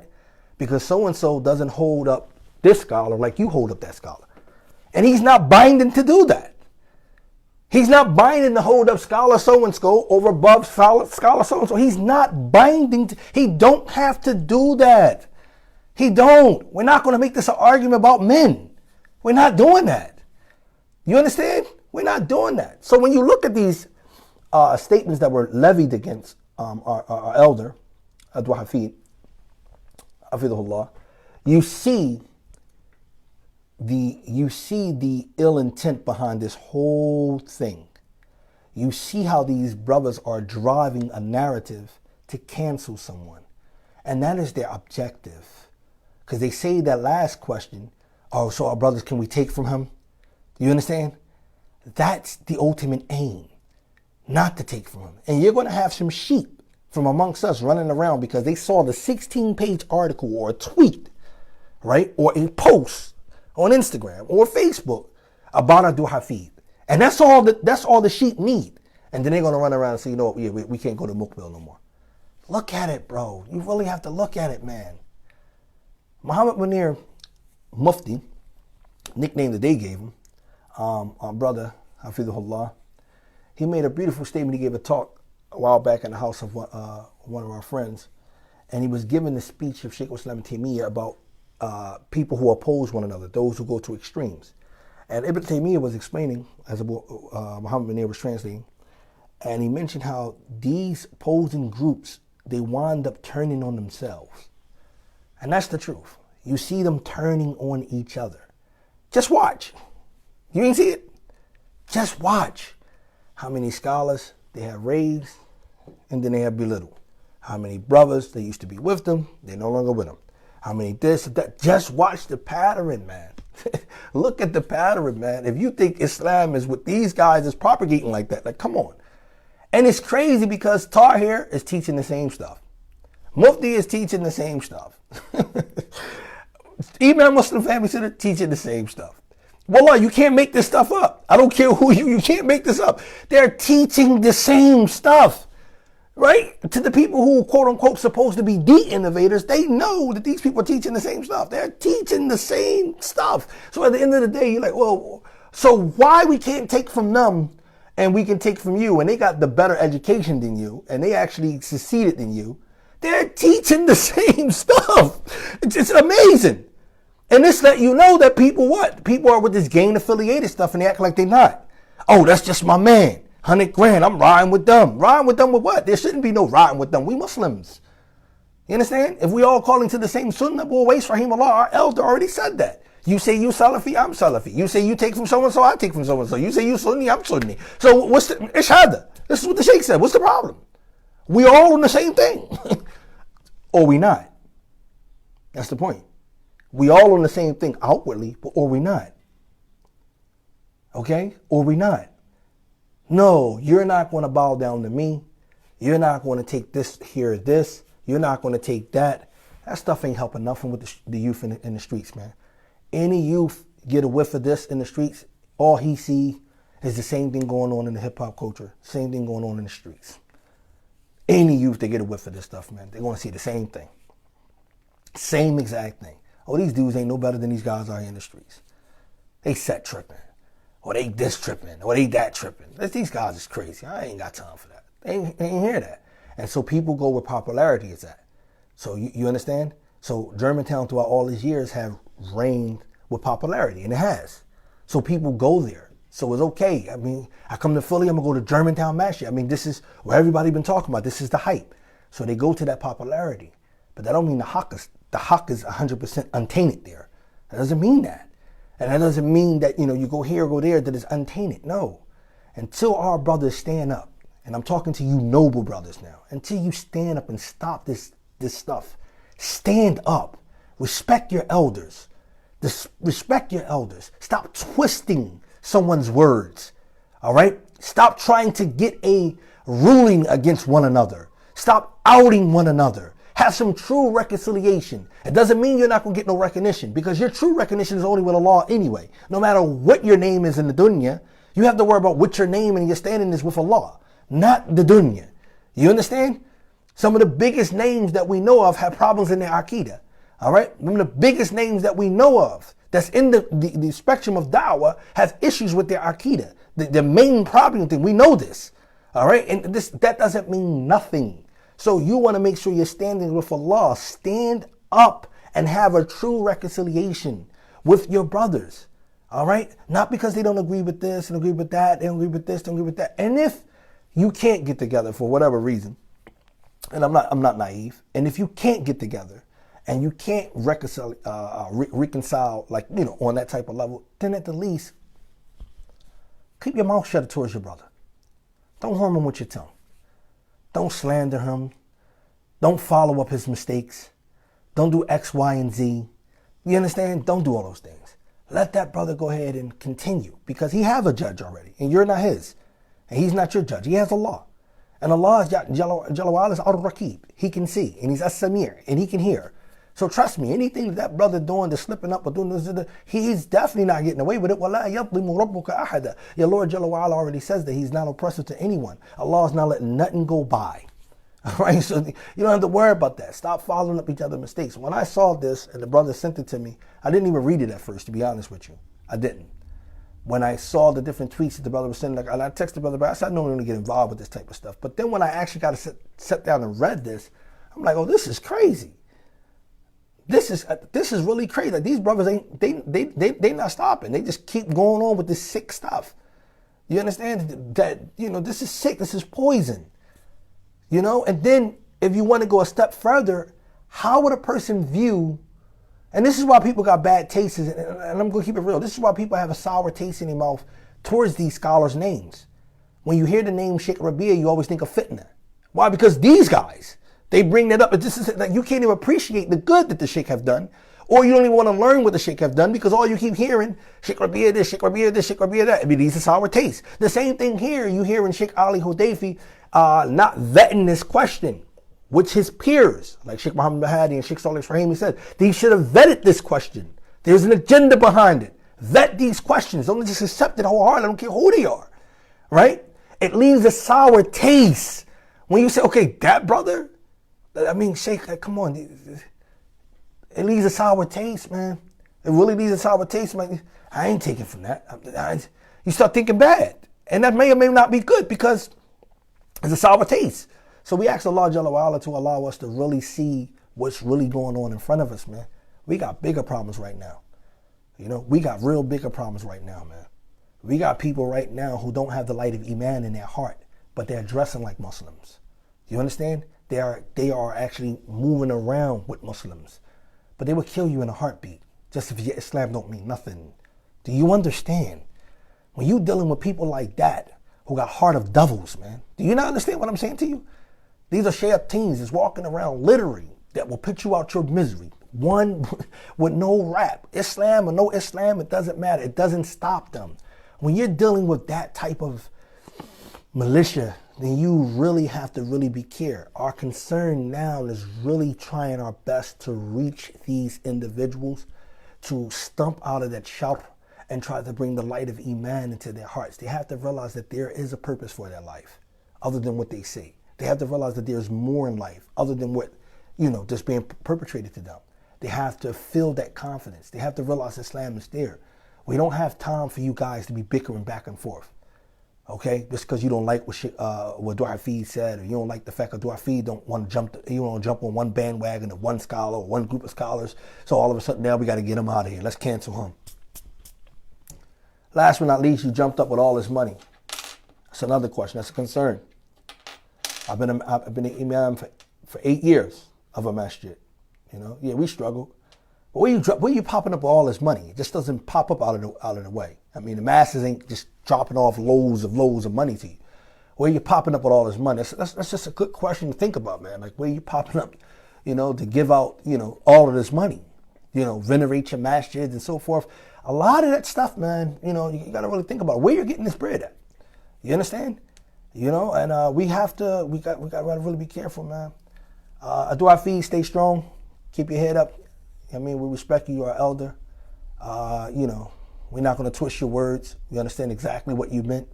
Because so-and-so doesn't hold up this scholar like you hold up that scholar. And he's not binding to do that. He's not binding to hold up scholar so-and-so over above scholar so-and-so. He's not binding. He don't have to do that. He don't. We're not going to make this an argument about men. We're not doing that. You understand? We're not doing that. So when you look at these statements that were levied against our elder, Abdul Hafid, Hafidhullah, you see the ill intent behind this whole thing. You see how these brothers are driving a narrative to cancel someone. And that is their objective. Because they say that last question, oh, so our brothers, can we take from him? You understand? That's the ultimate aim, not to take from him. And you're going to have some sheep from amongst us running around because they saw the 16-page article or a tweet, right? Or a post on Instagram or Facebook about Abdul Hafid. And that's all the sheep need. And then they're going to run around and say, you know what, we can't go to Mukbil no more. Look at it, bro. You really have to look at it, man. Muhammad Munir Mufti, nickname that they gave him, our brother, Hafidhullah, he made a beautiful statement. He gave a talk a while back in the house of one of our friends. And he was giving the speech of Sheikh Islam Taymiyyah about people who oppose one another, those who go to extremes. And Ibn Taymiyyah was explaining, as Muhammad Munir was translating, and he mentioned how these opposing groups, they wind up turning on themselves. And that's the truth. You see them turning on each other. Just watch. You ain't see it? Just watch how many scholars they have raised and then they have belittled. How many brothers, they used to be with them, they're no longer with them. How many this, that. Just watch the pattern, man. Look at the pattern, man. If you think Islam is what these guys is propagating like that, like, come on. And it's crazy because Tahir is teaching the same stuff. Mufti is teaching the same stuff. Imam Muslim Family Center teaching the same stuff. Wallah, you can't make this stuff up. I don't care who you can't make this up. They're teaching the same stuff, right? To the people who, quote unquote, supposed to be the innovators, they know that these people are teaching the same stuff. They're teaching the same stuff. So at the end of the day, you're like, well, so why we can't take from them and we can take from you? And they got the better education than you, and they actually succeeded than you. They're teaching the same stuff. It's amazing. And this let you know that people what? People are with this gang affiliated stuff and they act like they're not. Oh, that's just my man. 100 grand, I'm riding with them. Riding with them with what? There shouldn't be no riding with them. We Muslims. You understand? If we all calling to the same sunnah, always rahimahullah, our elder already said that. You say you Salafi, I'm Salafi. You say you take from so-and-so, I take from so-and-so. You say you Sunni, I'm Sunni. So what's the Ishada? This is what the Sheikh said. What's the problem? We all on the same thing. Or we not. That's the point. We all on the same thing outwardly, or we not. Okay? Or we not. No, you're not going to bow down to me. You're not going to take this, here, this. You're not going to take that. That stuff ain't helping nothing with the youth in the streets, man. Any youth get a whiff of this in the streets, all he see is the same thing going on in the hip-hop culture. Same thing going on in the streets. Any youth that get a whiff of this stuff, man, they're going to see the same thing. Same exact thing. Oh, these dudes ain't no better than these guys out here in the streets. They set tripping. Or they this tripping. Or they that tripping. These guys is crazy. I ain't got time for that. They ain't hear that. And so people go where popularity is at. So you understand? So Germantown throughout all these years have reigned with popularity. And it has. So people go there. So it's okay. I mean, I come to Philly, I'm going to go to Germantown Mashy. I mean, this is where everybody been talking about. This is the hype. So they go to that popularity. But that don't mean the hawk is 100% untainted there. That doesn't mean that. And that doesn't mean that, you go here or go there, that it's untainted. No. Until our brothers stand up, and I'm talking to you noble brothers now, until you stand up and stop this stuff. Stand up. Respect your elders. Respect your elders. Stop twisting someone's words. All right? Stop trying to get a ruling against one another. Stop outing one another. Have some true reconciliation. It doesn't mean you're not going to get no recognition, because your true recognition is only with Allah anyway. No matter what your name is in the dunya, you have to worry about what your name and your standing is with Allah, not the dunya. You understand? Some of the biggest names that we know of have problems in their Aqidah. All right? One of the biggest names that we know of that's in the spectrum of da'wah have issues with their Aqidah. The main problem thing, we know this. All right? And that doesn't mean nothing. So you want to make sure you're standing with Allah. Stand up and have a true reconciliation with your brothers. All right? Not because they don't agree with this and agree with that, they don't agree with this, don't agree with that. And if you can't get together for whatever reason, and I'm not naive, and if you can't get together and you can't reconcile like, on that type of level, then at the least, keep your mouth shut towards your brother. Don't harm him with your tongue. Don't slander him. Don't follow up his mistakes. Don't do X, Y, and Z. You understand? Don't do all those things. Let that brother go ahead and continue, because he have a judge already, and you're not his. And he's not your judge. He has Allah. And Allah is Jalawal is Ar-Raqib. He can see, and he's As-Samir, and he can hear. So trust me, anything that brother doing, that's slipping up or doing this, he's definitely not getting away with it. وَلَا يَظْلِمُ رَبُّكَ أَحَدًا. Your Lord Jalla wa'ala already says that he's not oppressive to anyone. Allah is not letting nothing go by. All right, so you don't have to worry about that. Stop following up each other's mistakes. When I saw this and the brother sent it to me, I didn't even read it at first, to be honest with you. I didn't. When I saw the different tweets that the brother was sending, and I texted the brother, but I said, I don't really get involved with this type of stuff. But then when I actually got to sit down and read this, I'm like, oh, this is crazy. This is really crazy. Like, these brothers they not stopping. They just keep going on with this sick stuff. You understand that? This is sick. This is poison. And then if you want to go a step further, how would a person view? And this is why people got bad tastes. And I'm going to keep it real. This is why people have a sour taste in their mouth towards these scholars' names. When you hear the name Sheikh Rabia, you always think of fitna. Why? Because these guys, they bring that up. But this is like, you can't even appreciate the good that the Sheikh have done, or you don't even want to learn what the Sheikh have done, because all you keep hearing, Sheikh Rabia this, Sheikh Rabia this, Sheikh Rabia that. I mean, these are sour tastes. The same thing here. You hearing Sheikh Ali Hudayfi not vetting this question, which his peers, like Sheikh Muhammad Bahadi and Sheikh Salih Rahimi said, they should have vetted this question. There's an agenda behind it. Vet these questions. Don't just accept it wholeheartedly. I don't care who they are. Right? It leaves a sour taste when you say, okay, that brother, I mean, Sheikh, come on. It leaves a sour taste, man. It really leaves a sour taste, man. I ain't taking from that. You start thinking bad. And that may or may not be good, because it's a sour taste. So we ask Allah Jalla wa'ala to allow us to really see what's really going on in front of us, man. We got bigger problems right now. We got real bigger problems right now, man. We got people right now who don't have the light of Iman in their heart, but they're dressing like Muslims. You understand? They are actually moving around with Muslims. But they will kill you in a heartbeat, just if your Islam don't mean nothing. Do you understand? When you dealing with people like that, who got heart of devils, man, do you not understand what I'm saying to you? These are shayateens that's walking around literally that will put you out your misery. one with no rap. Islam or no Islam, it doesn't matter. It doesn't stop them. When you're dealing with that type of militia, then you really have to really be careful. Our concern now is really trying our best to reach these individuals, to stump out of that shout and try to bring the light of Iman into their hearts. They have to realize that there is a purpose for their life other than what they see. They have to realize that there's more in life other than what, just being perpetrated to them. They have to feel that confidence. They have to realize Islam is there. We don't have time for you guys to be bickering back and forth. Okay, just because you don't like what Dua Hafid said, or you don't like the fact that Dua Hafid don't want to jump on one bandwagon of one scholar or one group of scholars. So all of a sudden now we got to get him out of here. Let's cancel him. Last but not least, you jumped up with all this money. That's another question. That's a concern. I've been an imam for 8 years of a masjid. Yeah, we struggle. But where you popping up all this money? It just doesn't pop up out of the way. I mean, the masses ain't just dropping off loads of money to you. Where you popping up with all this money? That's just a good question to think about, man. Like, where you popping up, to give out, all of this money, venerate your masjids and so forth. A lot of that stuff, man, you got to really think about where you're getting this bread at. You understand? And we got to really be careful, man. Dua Hafid, stay strong. Keep your head up. We respect you. You're our elder. We're not going to twist your words. We understand exactly what you meant.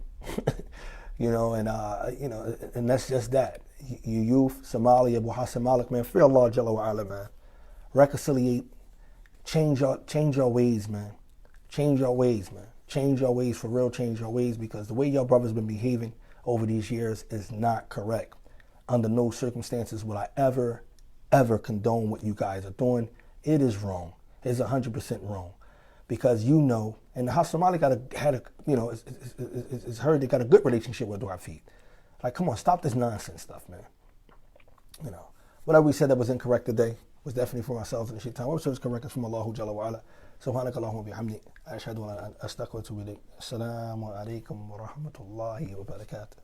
And that's just that. You youth, Somalia, Abu Hassan Malik, man, fear Allah Jalla wa Ala, man. Reconciliate. Change your ways, man. Change your ways, man. Change your ways for real. Change your ways, because the way your brother's been behaving over these years is not correct. Under no circumstances will I ever condone what you guys are doing. It is wrong. It's 100% wrong, because and the Hassan Malik it's heard they got a good relationship with Dua Hafid. Like, come on, stop this nonsense stuff, man. Whatever we said that was incorrect today was definitely from ourselves and the shaitan. What was correct is from Allah Jalla wa Ala. Subhanaka Allahumma bihamdi. Ashhadu an la ilaha illa anta astaghfiruka wa atubu ilayk. Assalamu alaikum wa rahmatullahi wa barakatuh.